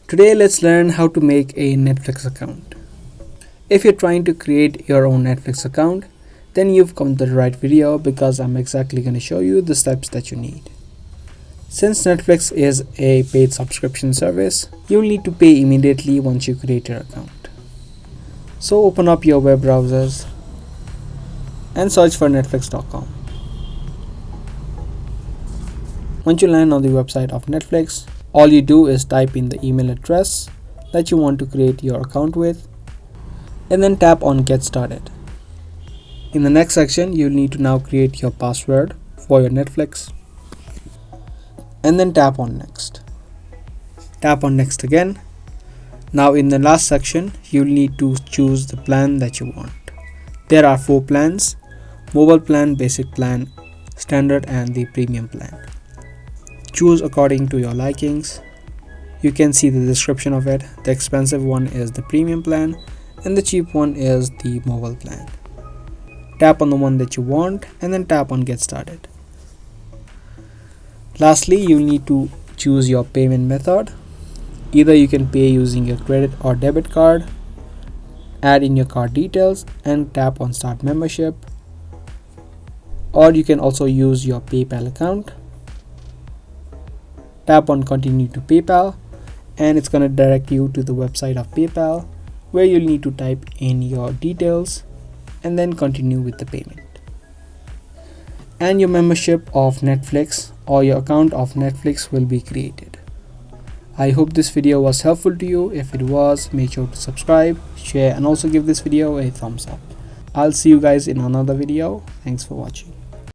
Today let's learn how to make a Netflix account. If you're trying to create your own Netflix account, then you've come to the right video because I'm exactly going to show you the steps that you need. Since Netflix is a paid subscription service, you'll need to pay immediately once you create your account. So open up your web browsers and search for netflix.com. Once you land on the website of Netflix, all you do is type in the email address that you want to create your account with and then tap on Get Started. In the next section, you'll need to now create your password for your Netflix and then tap on Next. Tap on Next again. Now in the last section, you'll need to choose the plan that you want. There are 4 plans: mobile plan, basic plan, standard and the premium plan. Choose according to your likings. You can see the description of it. The expensive one is the premium plan and the cheap one is the mobile plan. Tap on the one that you want and then tap on Get Started. Lastly, you need to choose your payment method. Either you can pay using your credit or debit card, add in your card details and tap on Start Membership, or you can also use your PayPal account. Tap on Continue to PayPal and it's going to direct you to the website of PayPal where you'll need to type in your details and then continue with the payment. And your membership of Netflix or your account of Netflix will be created. I hope this video was helpful to you. If it was, make sure to subscribe, share and also give this video a thumbs up. I'll see you guys in another video. Thanks for watching.